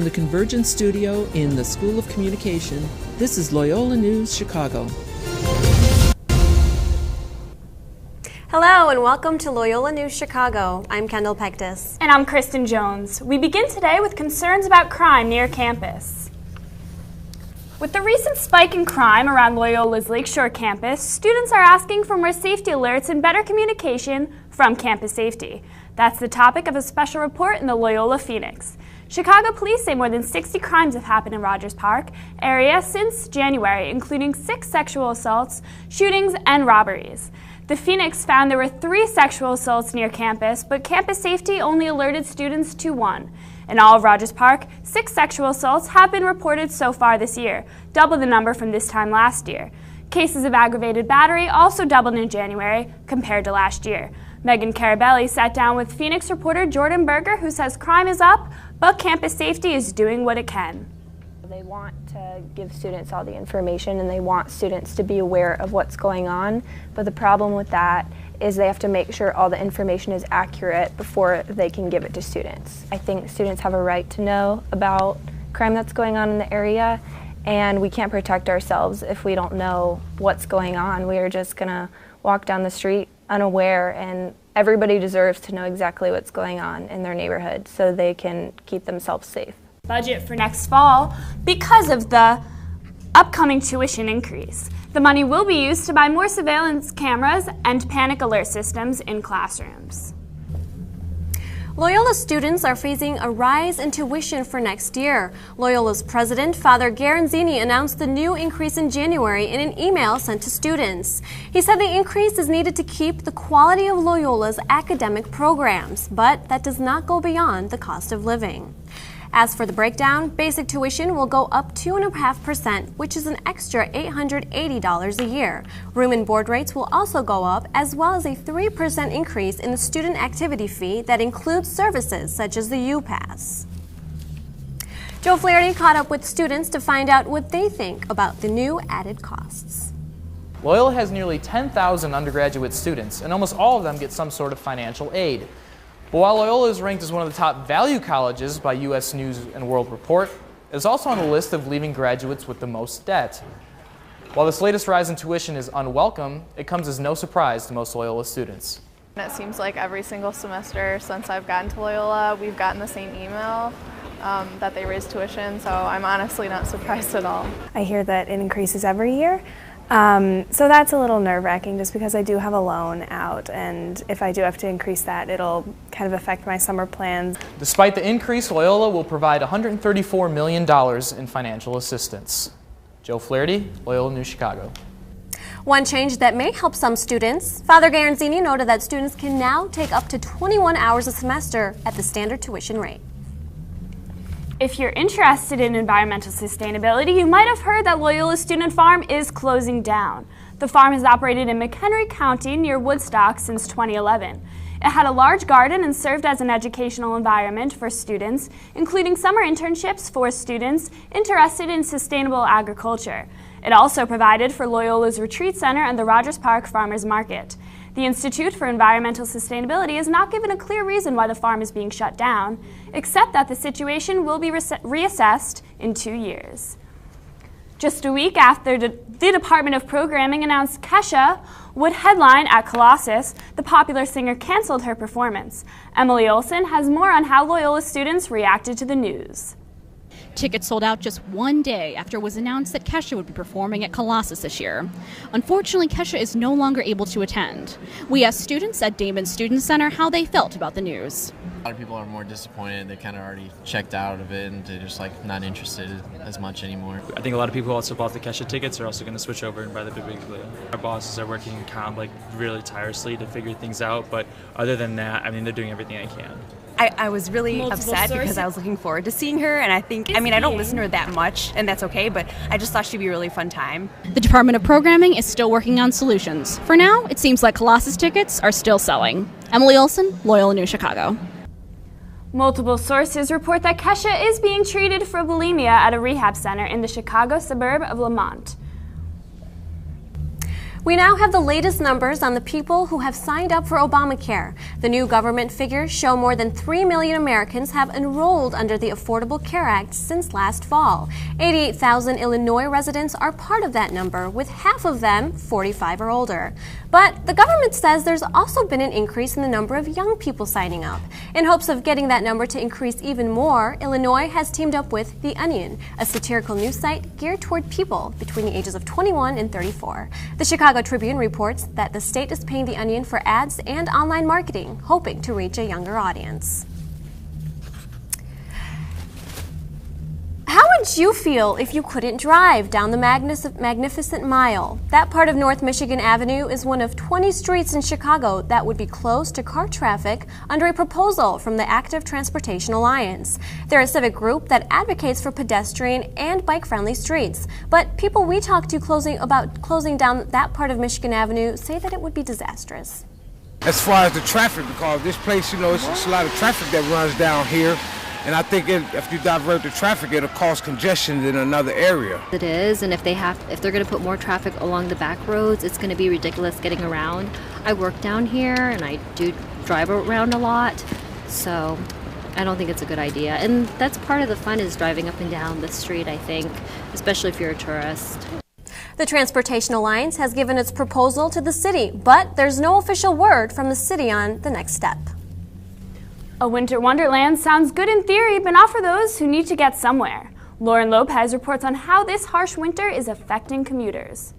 the Convergence Studio in the School of Communication, this is Loyola News Chicago. Hello and welcome to Loyola News Chicago. I'm Kendall Pectus. And I'm Kristen Jones. We begin today with concerns about crime near campus. With the recent spike in crime around Loyola's Lakeshore campus, students are asking for more safety alerts and better communication from campus safety. That's the topic of a special report in the Loyola Phoenix. Chicago police say more than 60 crimes have happened in Rogers Park area since January, including 6 sexual assaults, shootings, and robberies. The Phoenix found there were 3 sexual assaults near campus, but campus safety only alerted students to 1. In all of Rogers Park, 6 sexual assaults have been reported so far this year, double the number from this time last year. Cases of aggravated battery also doubled in January compared to last year. Megan Carabelli sat down with Phoenix reporter Jordan Berger, who says crime is up, but campus safety is doing what it can. They want to give students all the information and they want students to be aware of what's going on, but the problem with that is they have to make sure all the information is accurate before they can give it to students. I think students have a right to know about crime that's going on in the area, and we can't protect ourselves if we don't know what's going on. We are just going to walk down the street unaware, and everybody deserves to know exactly what's going on in their neighborhood so they can keep themselves safe. Budget for next fall because of the upcoming tuition increase. The money will be used to buy more surveillance cameras and panic alert systems in classrooms. Loyola students are facing a rise in tuition for next year. Loyola's president, Father Garanzini, announced the new increase in January in an email sent to students. He said the increase is needed to keep the quality of Loyola's academic programs, but that does not go beyond the cost of living. As for the breakdown, basic tuition will go up 2.5%, which is an extra $880 a year. Room and board rates will also go up, as well as a 3% increase in the student activity fee that includes services such as the U-Pass. Joe Flaherty caught up with students to find out what they think about the new added costs. Loyola has nearly 10,000 undergraduate students, and almost all of them get some sort of financial aid. But while Loyola is ranked as one of the top value colleges by U.S. News & World Report, it is also on the list of leaving graduates with the most debt. While this latest rise in tuition is unwelcome, it comes as no surprise to most Loyola students. It seems like every single semester since I've gotten to Loyola, we've gotten the same email that they raised tuition, so I'm honestly not surprised at all. I hear that it increases every year. So that's a little nerve-wracking just because I do have a loan out, and if I do have to increase that, it'll kind of affect my summer plans. Despite the increase, Loyola will provide $134 million in financial assistance. Joe Flaherty, Loyola News Chicago. One change that may help some students, Father Garanzini noted that students can now take up to 21 hours a semester at the standard tuition rate. If you're interested in environmental sustainability, you might have heard that Loyola Student Farm is closing down. The farm has operated in McHenry County near Woodstock since 2011. It had a large garden and served as an educational environment for students, including summer internships for students interested in sustainable agriculture. It also provided for Loyola's Retreat Center and the Rogers Park Farmers Market. The Institute for Environmental Sustainability has not given a clear reason why the farm is being shut down, except that the situation will be reassessed in 2 years. Just a week after the Department of Programming announced Kesha would headline at Colossus, the popular singer canceled her performance. Emily Olson has more on how Loyola students reacted to the news. Tickets sold out just one day after it was announced that Kesha would be performing at Colossus this year. Unfortunately, Kesha is no longer able to attend. We asked students at Damon Student Center how they felt about the news. A lot of people are more disappointed. They kind of already checked out of it and they're just like not interested as much anymore. I think a lot of people who also bought the Kesha tickets are also going to switch over and buy the big blue. Our bosses are working really tirelessly to figure things out, but other than that, I mean, they're doing everything they can. I was really upset because I was looking forward to seeing her, and I don't listen to her that much, and that's okay, but I just thought she'd be a really fun time. The Department of Programming is still working on solutions. For now, it seems like Colossus tickets are still selling. Emily Olson, Loyola News Chicago. Multiple sources report that Kesha is being treated for bulimia at a rehab center in the Chicago suburb of Lamont. We now have the latest numbers on the people who have signed up for Obamacare. The new government figures show more than 3 million Americans have enrolled under the Affordable Care Act since last fall. 88,000 Illinois residents are part of that number, with half of them 45 or older. But the government says there's also been an increase in the number of young people signing up. In hopes of getting that number to increase even more, Illinois has teamed up with The Onion, a satirical news site geared toward people between the ages of 21 and 34. The Chicago Tribune reports that the state is paying The Onion for ads and online marketing, hoping to reach a younger audience. How would you feel if you couldn't drive down the Magnificent Mile? That part of North Michigan Avenue is one of 20 streets in Chicago that would be closed to car traffic under a proposal from the Active Transportation Alliance. They're a civic group that advocates for pedestrian and bike-friendly streets. But people we talked to closing down that part of Michigan Avenue say that it would be disastrous. As far as the traffic, because this place, it's a lot of traffic that runs down here. And I think if you divert the traffic, it'll cause congestion in another area. It is, and if they're going to put more traffic along the back roads, it's going to be ridiculous getting around. I work down here, and I do drive around a lot, so I don't think it's a good idea. And that's part of the fun, is driving up and down the street, I think, especially if you're a tourist. The Transportation Alliance has given its proposal to the city, but there's no official word from the city on the next step. A winter wonderland sounds good in theory, but not for those who need to get somewhere. Lauren Lopez reports on how this harsh winter is affecting commuters.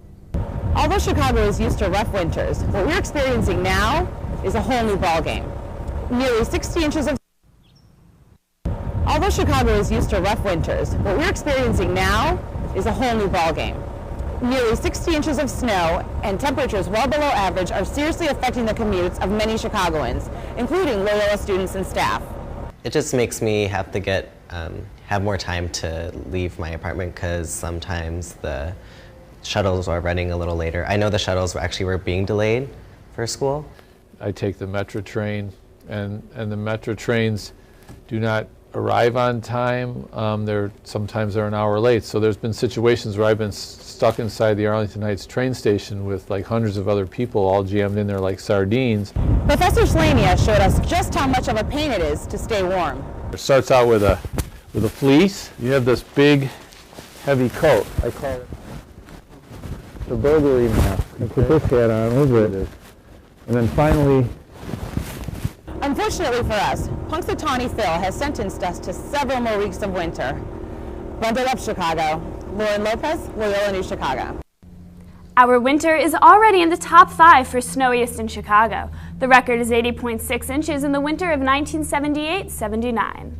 Although Chicago is used to rough winters, what we're experiencing now is a whole new ballgame. Nearly 60 inches of Although Chicago is used to rough winters, what we're experiencing now is a whole new ballgame. Nearly 60 inches of snow and temperatures well below average are seriously affecting the commutes of many Chicagoans, including Loyola students and staff. It just makes me have to have more time to leave my apartment, because sometimes the shuttles are running a little later. I know the shuttles were being delayed for school. I take the Metro train, and the Metro trains do not arrive on time. Sometimes they're an hour late. So there's been situations where I've been stuck inside the Arlington Heights train station with like hundreds of other people all jammed in there like sardines. Professor Slania showed us just how much of a pain it is to stay warm. It starts out with a fleece. You have this big, heavy coat. I call it the burglary mask. I put this hat on over it. And then finally, unfortunately for us, Punxsutawney Phil has sentenced us to several more weeks of winter. Bundle up, Chicago. Lauren Lopez, Loyola News Chicago. Our winter is already in the top 5 for snowiest in Chicago. The record is 80.6 inches in the winter of 1978-79.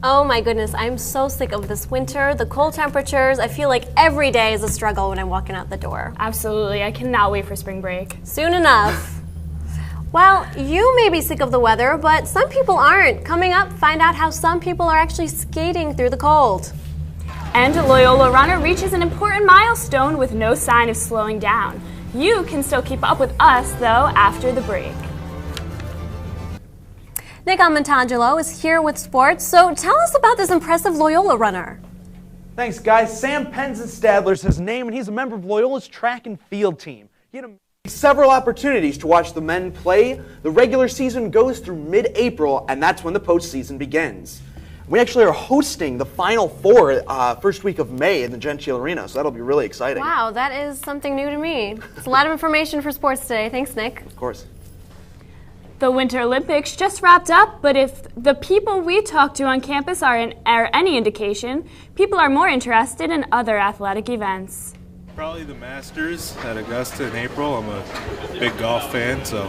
Oh my goodness, I'm so sick of this winter, the cold temperatures. I feel like every day is a struggle when I'm walking out the door. Absolutely, I cannot wait for spring break. Soon enough. Well, you may be sick of the weather, but some people aren't. Coming up, find out how some people are actually skating through the cold. And a Loyola runner reaches an important milestone with no sign of slowing down. You can still keep up with us, though, after the break. Nick Montangelo is here with sports, so tell us about this impressive Loyola runner. Thanks, guys. Sam Penzen-Stadler's his name, and he's a member of Loyola's track and field team. He had several opportunities to watch the men play. The regular season goes through mid-April, and that's when the postseason begins. We actually are hosting the Final Four first week of May in the Gentile Arena, so that'll be really exciting. Wow, that is something new to me. It's a lot of information for sports today. Thanks, Nick. Of course. The Winter Olympics just wrapped up, but if the people we talked to on campus are any indication, people are more interested in other athletic events. Probably the Masters at Augusta in April. I'm a big golf fan, so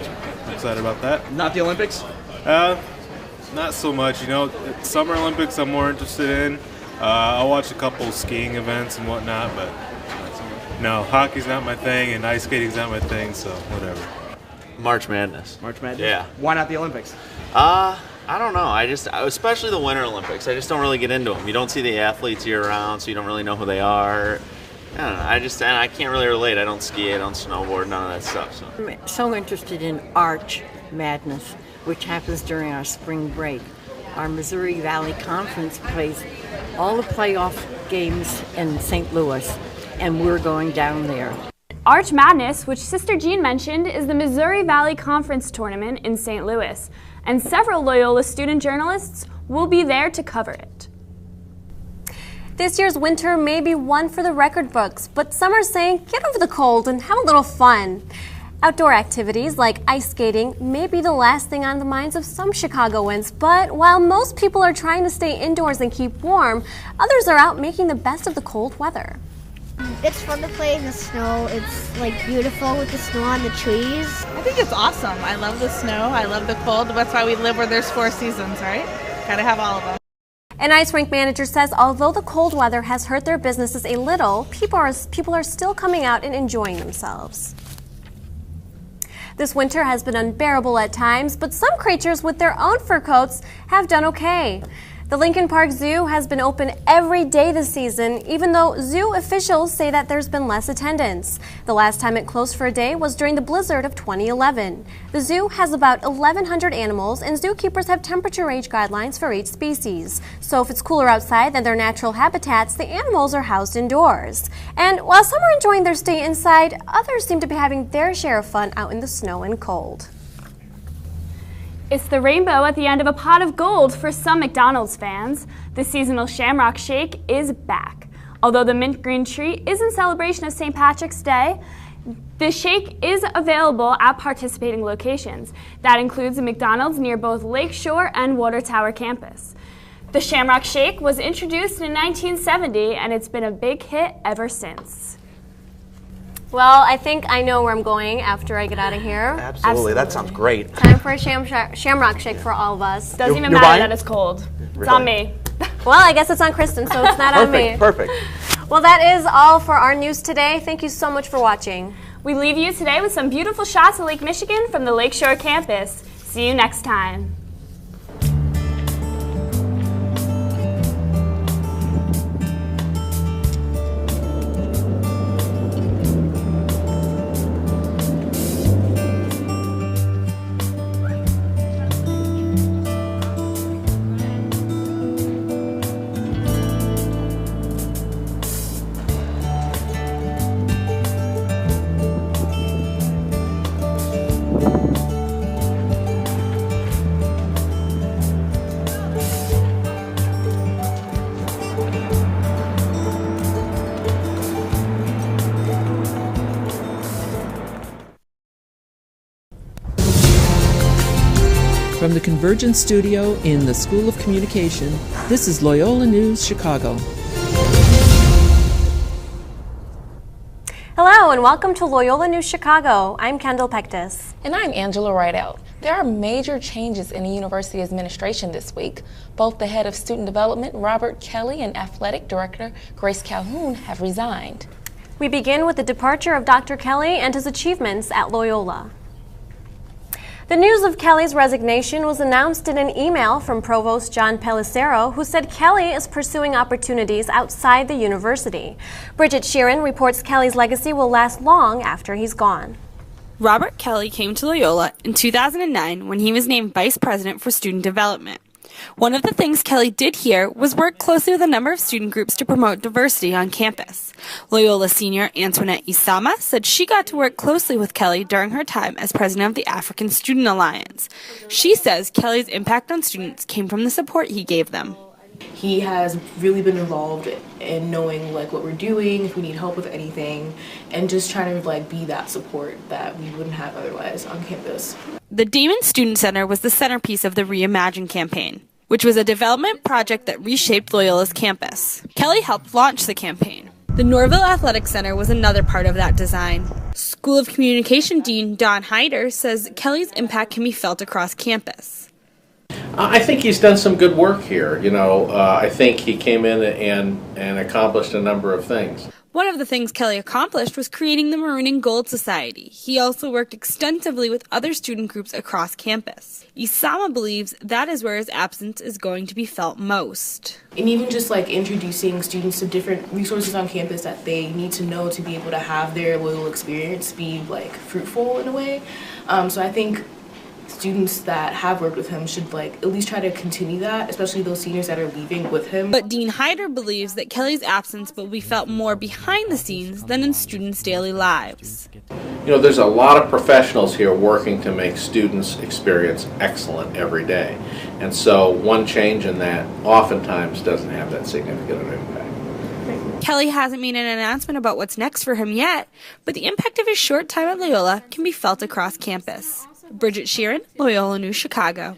I'm excited about that. Not the Olympics? Not so much. Summer Olympics I'm more interested in. I'll watch a couple skiing events and whatnot, but no, hockey's not my thing and ice skating's not my thing, so whatever. March Madness. March Madness? Yeah. Why not the Olympics? I don't know. Especially the Winter Olympics, I just don't really get into them. You don't see the athletes year round, so you don't really know who they are. I don't know. I can't really relate. I don't ski, I don't snowboard, none of that stuff. So. I'm so interested in Arch Madness, which happens during our spring break. Our Missouri Valley Conference plays all the playoff games in St. Louis, and we're going down there. Arch Madness, which Sister Jean mentioned, is the Missouri Valley Conference Tournament in St. Louis, and several Loyola student journalists will be there to cover it. This year's winter may be one for the record books, but some are saying get over the cold and have a little fun. Outdoor activities like ice skating may be the last thing on the minds of some Chicagoans, but while most people are trying to stay indoors and keep warm, others are out making the best of the cold weather. It's fun to play in the snow. It's like beautiful with the snow on the trees. I think it's awesome. I love the snow. I love the cold. That's why we live where there's 4 seasons, right? Gotta have all of them. An ice rink manager says although the cold weather has hurt their businesses a little, people are still coming out and enjoying themselves. This winter has been unbearable at times, but some creatures with their own fur coats have done okay. The Lincoln Park Zoo has been open every day this season, even though zoo officials say that there's been less attendance. The last time it closed for a day was during the blizzard of 2011. The zoo has about 1,100 animals, and zookeepers have temperature range guidelines for each species. So if it's cooler outside than their natural habitats, the animals are housed indoors. And while some are enjoying their stay inside, others seem to be having their share of fun out in the snow and cold. It's the rainbow at the end of a pot of gold for some McDonald's fans. The seasonal Shamrock Shake is back. Although the mint green treat is in celebration of St. Patrick's Day, the shake is available at participating locations. That includes a McDonald's near both Lakeshore and Water Tower campus. The Shamrock Shake was introduced in 1970, and it's been a big hit ever since. Well, I think I know where I'm going after I get out of here. Absolutely. That sounds great. Time for a shamrock shake for all of us. Doesn't even matter that it's cold. It's on me. Well, I guess it's on Kristen, so it's not on me. Perfect. Well, that is all for our news today. Thank you so much for watching. We leave you today with some beautiful shots of Lake Michigan from the Lakeshore campus. See you next time. From the Convergence Studio in the School of Communication, this is Loyola News Chicago. Hello and welcome to Loyola News Chicago. I'm Kendall Pectus. And I'm Angela Rideout. There are major changes in the university administration this week. Both the head of student development, Robert Kelly, and athletic director, Grace Calhoun, have resigned. We begin with the departure of Dr. Kelly and his achievements at Loyola. The news of Kelly's resignation was announced in an email from Provost John Pellicero, who said Kelly is pursuing opportunities outside the university. Bridget Sheeran reports Kelly's legacy will last long after he's gone. Robert Kelly came to Loyola in 2009 when he was named Vice President for Student Development. One of the things Kelly did here was work closely with a number of student groups to promote diversity on campus. Loyola senior Antoinette Isama said she got to work closely with Kelly during her time as president of the African Student Alliance. She says Kelly's impact on students came from the support he gave them. He has really been involved in knowing what we're doing, if we need help with anything, and just trying to be that support that we wouldn't have otherwise on campus. The Damon Student Center was the centerpiece of the Reimagine campaign, which was a development project that reshaped Loyola's campus. Kelly helped launch the campaign. The Norville Athletic Center was another part of that design. School of Communication Dean Don Hyder says Kelly's impact can be felt across campus. I think he's done some good work here. I think he came in and accomplished a number of things. One of the things Kelly accomplished was creating the Maroon and Gold Society. He also worked extensively with other student groups across campus. Isama believes that is where his absence is going to be felt most. And even just introducing students to different resources on campus that they need to know to be able to have their Loyola experience be fruitful in a way. So I think students that have worked with him should at least try to continue that, especially those seniors that are leaving with him. But Dean Hyder believes that Kelly's absence will be felt more behind the scenes than in students' daily lives. You know, there's a lot of professionals here working to make students' experience excellent every day. And so one change in that oftentimes doesn't have that significant of an impact. Kelly hasn't made an announcement about what's next for him yet, but the impact of his short time at Loyola can be felt across campus. Bridget Sheeran, Loyola News, Chicago.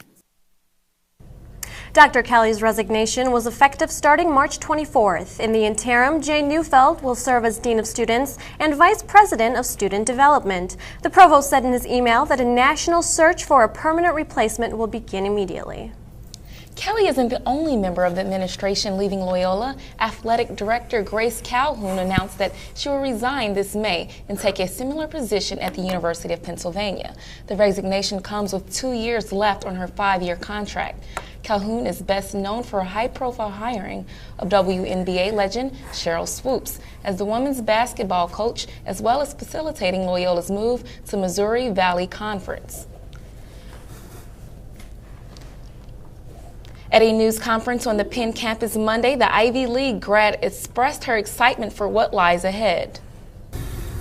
Dr. Kelly's resignation was effective starting March 24th. In the interim, Jay Neufeld will serve as Dean of Students and Vice President of Student Development. The Provost said in his email that a national search for a permanent replacement will begin immediately. Kelly isn't the only member of the administration leaving Loyola. Athletic Director Grace Calhoun announced that she will resign this May and take a similar position at the University of Pennsylvania. The resignation comes with 2 years left on her 5-year contract. Calhoun is best known for a high-profile hiring of WNBA legend Cheryl Swoops as the women's basketball coach, as well as facilitating Loyola's move to Missouri Valley Conference. At a news conference on the Penn campus Monday, the Ivy League grad expressed her excitement for what lies ahead.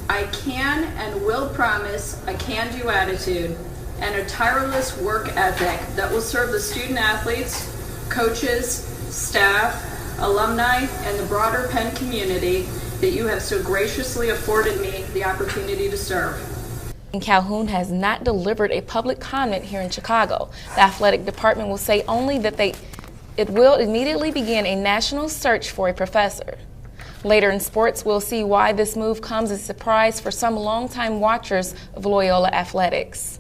I can and will promise a can-do attitude and a tireless work ethic that will serve the student athletes, coaches, staff, alumni, and the broader Penn community that you have so graciously afforded me the opportunity to serve. Calhoun has not delivered a public comment here in Chicago. The athletic department will say only that it will immediately begin a national search for a professor. Later in sports, we'll see why this move comes as a surprise for some longtime watchers of Loyola athletics.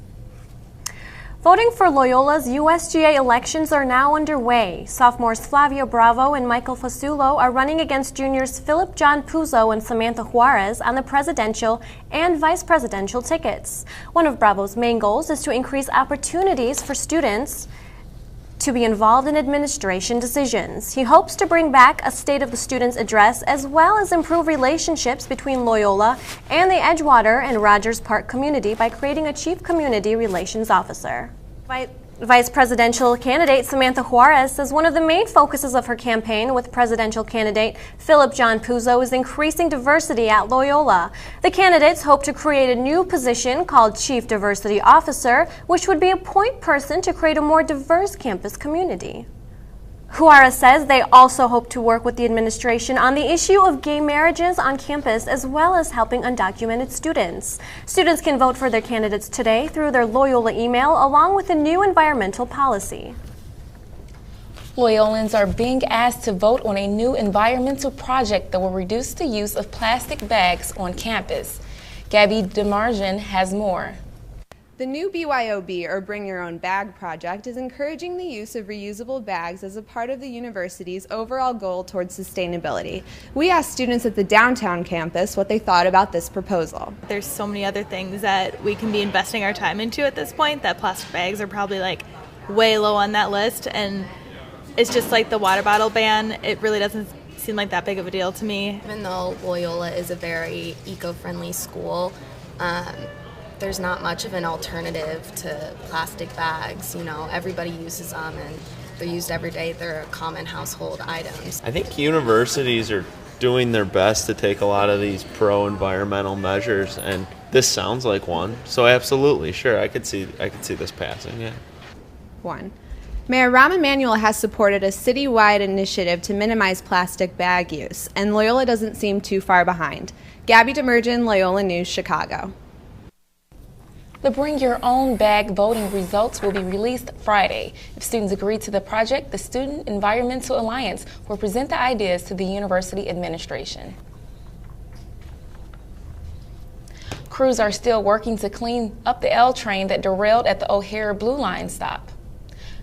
Voting for Loyola's USGA elections are now underway. Sophomores Flavio Bravo and Michael Fasulo are running against juniors Philip John Puzo and Samantha Juarez on the presidential and vice presidential tickets. One of Bravo's main goals is to increase opportunities for students to be involved in administration decisions. He hopes to bring back a State of the Students address as well as improve relationships between Loyola and the Edgewater and Rogers Park community by creating a Chief Community Relations Officer. Vice presidential candidate Samantha Juarez says one of the main focuses of her campaign with presidential candidate Philip John Puzo is increasing diversity at Loyola. The candidates hope to create a new position called Chief Diversity Officer, which would be a point person to create a more diverse campus community. Juarez says they also hope to work with the administration on the issue of gay marriages on campus as well as helping undocumented students. Students can vote for their candidates today through their Loyola email along with a new environmental policy. Loyolans are being asked to vote on a new environmental project that will reduce the use of plastic bags on campus. Gabby DeMargin has more. The new BYOB, or Bring Your Own Bag project, is encouraging the use of reusable bags as a part of the university's overall goal towards sustainability. We asked students at the downtown campus what they thought about this proposal. There's so many other things that we can be investing our time into at this point that plastic bags are probably way low on that list, and it's just like the water bottle ban. It really doesn't seem like that big of a deal to me. Even though Loyola is a very eco-friendly school, there's not much of an alternative to plastic bags. You know, everybody uses them and they're used every day. They're common household items. I think universities are doing their best to take a lot of these pro-environmental measures, and this sounds like one. So absolutely, sure, I could see this passing, yeah. 1. Mayor Rahm Emanuel has supported a citywide initiative to minimize plastic bag use, and Loyola doesn't seem too far behind. Gabby DeMergen, Loyola News, Chicago. The Bring Your Own Bag voting results will be released Friday. If students agree to the project, the Student Environmental Alliance will present the ideas to the university administration. Crews are still working to clean up the L train that derailed at the O'Hare Blue Line stop.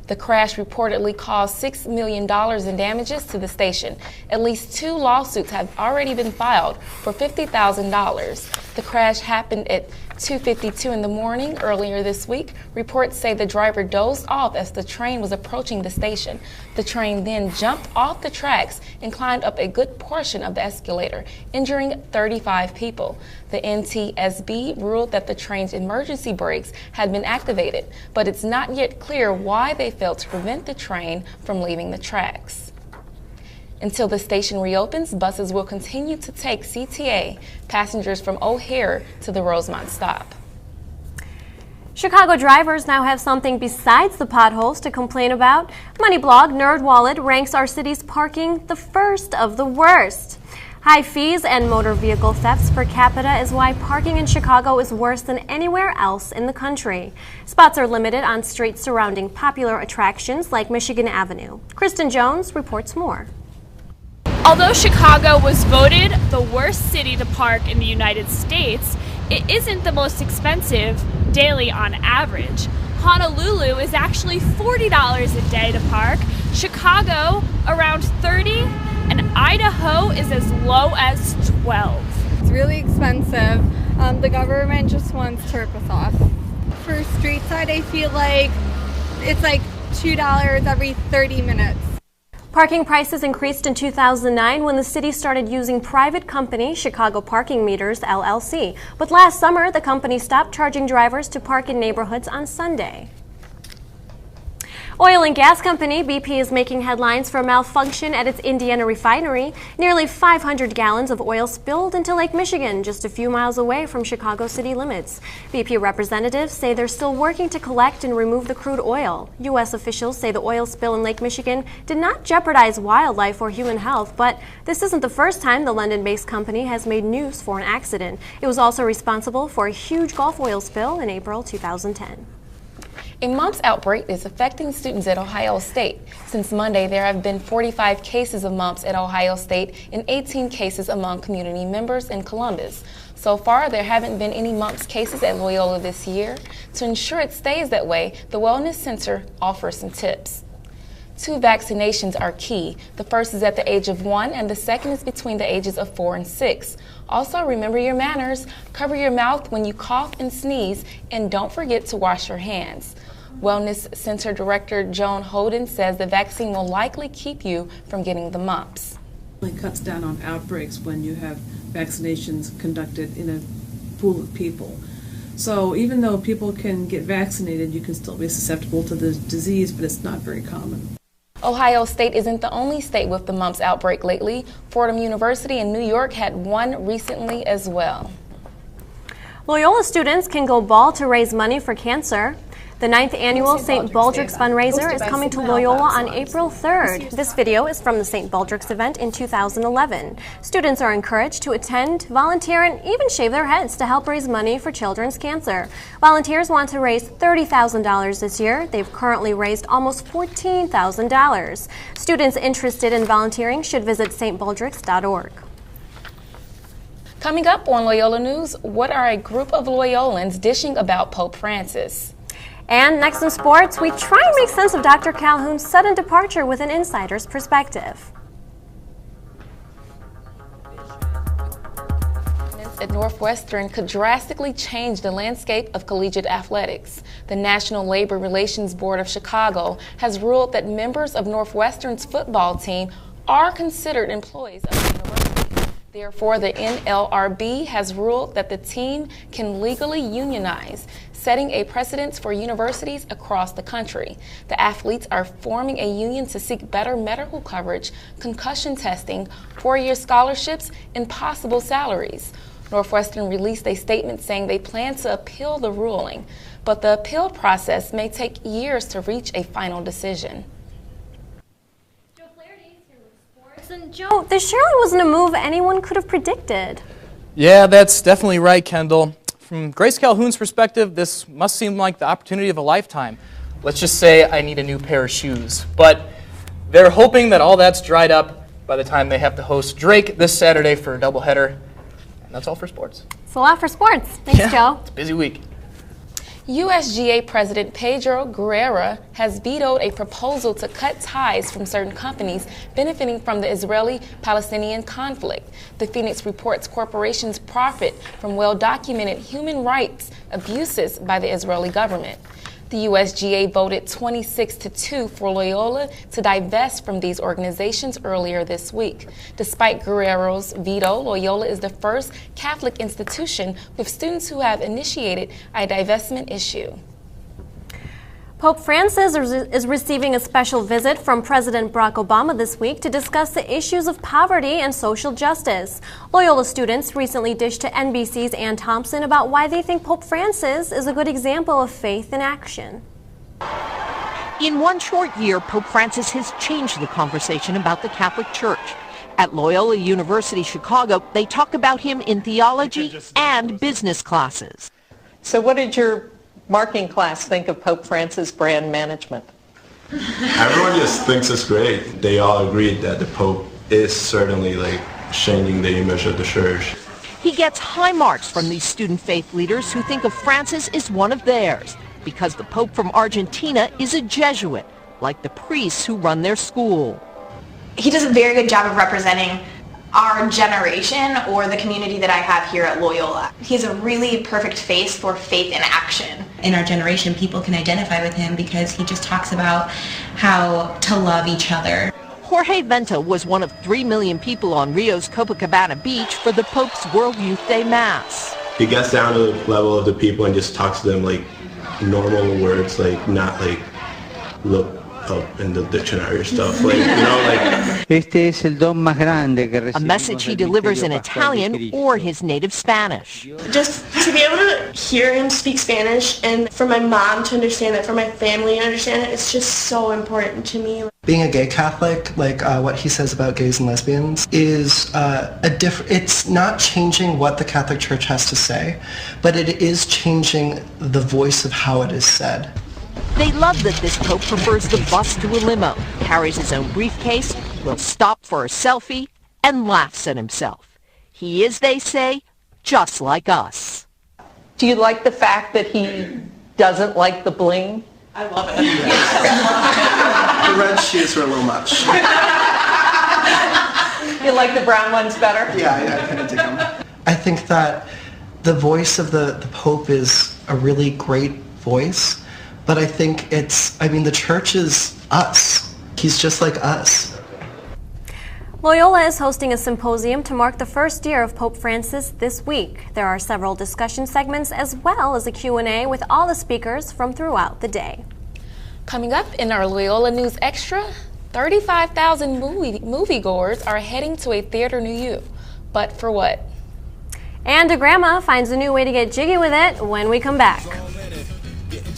The crash reportedly caused $6 million in damages to the station. At least 2 lawsuits have already been filed for $50,000. The crash happened at 2:52 in the morning earlier this week. Reports say the driver dozed off as the train was approaching the station. The train then jumped off the tracks and climbed up a good portion of the escalator, injuring 35 people. The NTSB ruled that the train's emergency brakes had been activated, but it's not yet clear why they failed to prevent the train from leaving the tracks. Until the station reopens, buses will continue to take CTA passengers from O'Hare to the Rosemont stop. Chicago drivers now have something besides the potholes to complain about. Money blog NerdWallet ranks our city's parking the first of the worst. High fees and motor vehicle thefts per capita is why parking in Chicago is worse than anywhere else in the country. Spots are limited on streets surrounding popular attractions like Michigan Avenue. Kristen Jones reports more. Although Chicago was voted the worst city to park in the United States, it isn't the most expensive daily on average. Honolulu is actually $40 a day to park, Chicago around $30, and Idaho is as low as $12. It's really expensive. The government just wants to rip us off. For street side, I feel like it's like $2 every 30 minutes. Parking prices increased in 2009 when the city started using private company Chicago Parking Meters, LLC. But last summer, the company stopped charging drivers to park in neighborhoods on Sunday. Oil and gas company BP is making headlines for a malfunction at its Indiana refinery. Nearly 500 gallons of oil spilled into Lake Michigan, just a few miles away from Chicago city limits. BP representatives say they're still working to collect and remove the crude oil. U.S. officials say the oil spill in Lake Michigan did not jeopardize wildlife or human health, but this isn't the first time the London-based company has made news for an accident. It was also responsible for a huge Gulf oil spill in April 2010. A mumps outbreak is affecting students at Ohio State. Since Monday, there have been 45 cases of mumps at Ohio State and 18 cases among community members in Columbus. So far, there haven't been any mumps cases at Loyola this year. To ensure it stays that way, the Wellness Center offers some tips. 2 vaccinations are key. The first is at the age of 1 and the second is between the ages of 4 and 6. Also, remember your manners. Cover your mouth when you cough and sneeze, and don't forget to wash your hands. Wellness Center Director Joan Holden says the vaccine will likely keep you from getting the mumps. It cuts down on outbreaks when you have vaccinations conducted in a pool of people. So even though people can get vaccinated, you can still be susceptible to the disease, but it's not very common. Ohio State isn't the only state with the mumps outbreak lately. Fordham University in New York had one recently as well. Loyola students can go ball to raise money for cancer. The 9th annual St. Baldrick's fundraiser is coming to Loyola on April 3rd. This video is from the St. Baldrick's event in 2011. Students are encouraged to attend, volunteer, and even shave their heads to help raise money for children's cancer. Volunteers want to raise $30,000 this year. They've currently raised almost $14,000. Students interested in volunteering should visit stbaldricks.org. Coming up on Loyola News, what are a group of Loyolans dishing about Pope Francis? And next in sports, we try and make sense of Dr. Calhoun's sudden departure with an insider's perspective. At Northwestern could drastically change the landscape of collegiate athletics. The National Labor Relations Board of Chicago has ruled that members of Northwestern's football team are considered employees of the university. Therefore, the NLRB has ruled that the team can legally unionize, setting a precedent for universities across the country. The athletes are forming a union to seek better medical coverage, concussion testing, 4-year scholarships, and possible salaries. Northwestern released a statement saying they plan to appeal the ruling, but the appeal process may take years to reach a final decision. And Joe, this surely wasn't a move anyone could have predicted. Yeah, that's definitely right, Kendall. From Grace Calhoun's perspective, this must seem like the opportunity of a lifetime. Let's just say I need a new pair of shoes. But they're hoping that all that's dried up by the time they have to host Drake this Saturday for a doubleheader. And that's all for sports. It's a lot for sports. Thanks, Joe. It's a busy week. USGA President Pedro Guerrero has vetoed a proposal to cut ties from certain companies benefiting from the Israeli-Palestinian conflict. The Phoenix reports corporations profit from well-documented human rights abuses by the Israeli government. The USGA voted 26-2 for Loyola to divest from these organizations earlier this week. Despite Guerrero's veto, Loyola is the first Catholic institution with students who have initiated a divestment issue. Pope Francis is receiving a special visit from President Barack Obama this week to discuss the issues of poverty and social justice. Loyola students recently dished to NBC's Ann Thompson about why they think Pope Francis is a good example of faith in action. In one short year, Pope Francis has changed the conversation about the Catholic Church. At Loyola University Chicago, they talk about him in theology and business classes. So what did your marketing class think of Pope Francis' brand management? Everyone just thinks it's great. They all agreed that the Pope is certainly changing the image of the church. He gets high marks from these student faith leaders who think of Francis as one of theirs, because the Pope from Argentina is a Jesuit, like the priests who run their school. He does a very good job of representing our generation or the community that I have here at Loyola. He's a really perfect face for faith in action. In our generation, people can identify with him because he just talks about how to love each other. Jorge Venta was one of 3 million people on Rio's Copacabana beach for the Pope's World Youth Day Mass. He gets down to the level of the people and just talks to them like normal words, not look up in the dictionary or stuff, A message he delivers in Italian or his native Spanish. Just to be able to hear him speak Spanish and for my mom to understand it, for my family to understand it, it's just so important to me. Being a gay Catholic, what he says about gays and lesbians, is it's not changing what the Catholic Church has to say, but it is changing the voice of how it is said. They love that this Pope prefers the bus to a limo, carries his own briefcase, will stop for a selfie, and laughs at himself. He is, they say, just like us. Do you like the fact that he doesn't like the bling? I love it. The red shoes are a little much. You like the brown ones better? Yeah, I kind of dig them. I think that the voice of the Pope is a really great voice. But I think the church is us. He's just like us. Loyola is hosting a symposium to mark the first year of Pope Francis this week. There are several discussion segments as well as a Q&A with all the speakers from throughout the day. Coming up in our Loyola News Extra, 35,000 moviegoers are heading to a theater near you. But for what? And a grandma finds a new way to get jiggy with it when we come back. Getting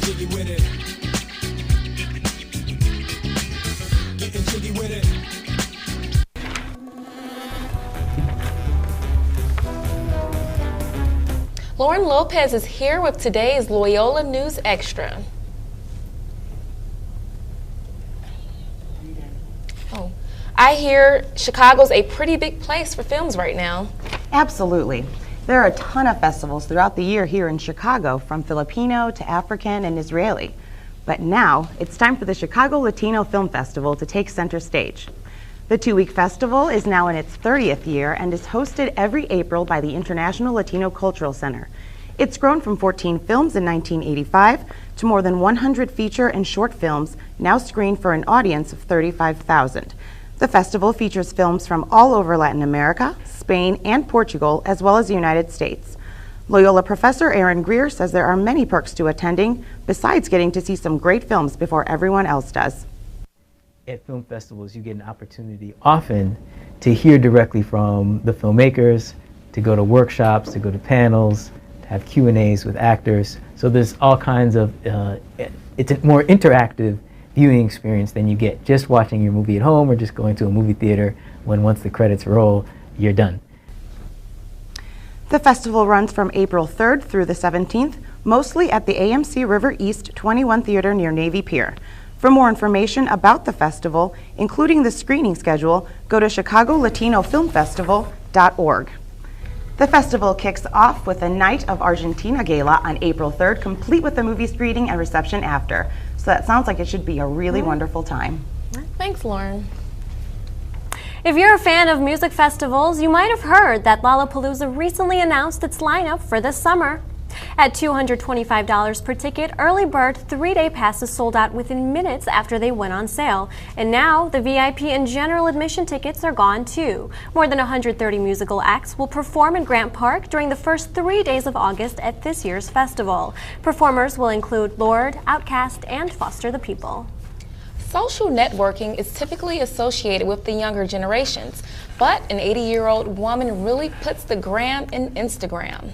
jiggy with it. Getting jiggy with it. Lauren Lopez is here with today's Loyola News Extra. Oh, I hear Chicago's a pretty big place for films right now. Absolutely. There are a ton of festivals throughout the year here in Chicago, from Filipino to African and Israeli. But now, it's time for the Chicago Latino Film Festival to take center stage. The 2-week festival is now in its 30th year and is hosted every April by the International Latino Cultural Center. It's grown from 14 films in 1985 to more than 100 feature and short films, now screened for an audience of 35,000. The festival features films from all over Latin America, Spain, and Portugal, as well as the United States. Loyola professor Aaron Greer says there are many perks to attending, besides getting to see some great films before everyone else does. At film festivals, you get an opportunity often to hear directly from the filmmakers, to go to workshops, to go to panels, to have Q&As with actors. So there's all kinds of, it's a more interactive viewing experience than you get just watching your movie at home or just going to a movie theater when once the credits roll, you're done. The festival runs from April 3rd through the 17th, mostly at the AMC River East 21 Theater near Navy Pier. For more information about the festival, including the screening schedule, go to ChicagoLatinoFilmFestival.org. The festival kicks off with a Night of Argentina gala on April 3rd, complete with a movie screening and reception after. So that sounds like it should be a really wonderful time. Thanks, Lauren. If you're a fan of music festivals, you might have heard that Lollapalooza recently announced its lineup for this summer. At $225 per ticket, early bird 3-day passes sold out within minutes after they went on sale. And now, the VIP and general admission tickets are gone too. More than 130 musical acts will perform in Grant Park during the first 3 days of August at this year's festival. Performers will include Lorde, Outkast, and Foster the People. Social networking is typically associated with the younger generations, but an 80-year-old woman really puts the gram in Instagram.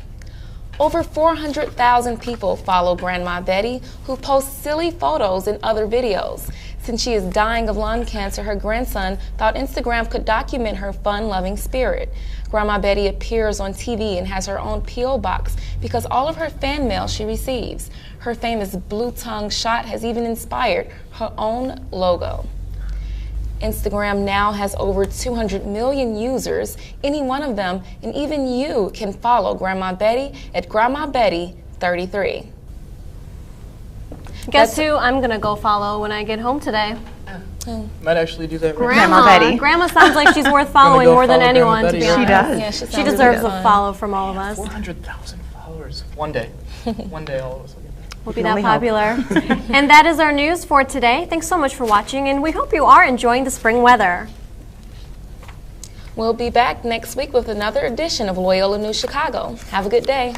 Over 400,000 people follow Grandma Betty, who posts silly photos and other videos. Since she is dying of lung cancer, her grandson thought Instagram could document her fun-loving spirit. Grandma Betty appears on TV and has her own P.O. box because all of her fan mail she receives. Her famous blue-tongue shot has even inspired her own logo. Instagram now has over 200 million users. Any one of them, and even you, can follow Grandma Betty at Grandma Betty 33. Guess who I'm going to go follow when I get home today? Might actually do that right Grandma Betty. Grandma sounds like she's worth following more than anyone, to be honest. She does. Yeah, she deserves a follow from all of us. 400,000 followers. One day. One day all of us will get there. We'll be that popular. And that is our news for today. Thanks so much for watching, and we hope you are enjoying the spring weather. We'll be back next week with another edition of Loyola New Chicago. Have a good day.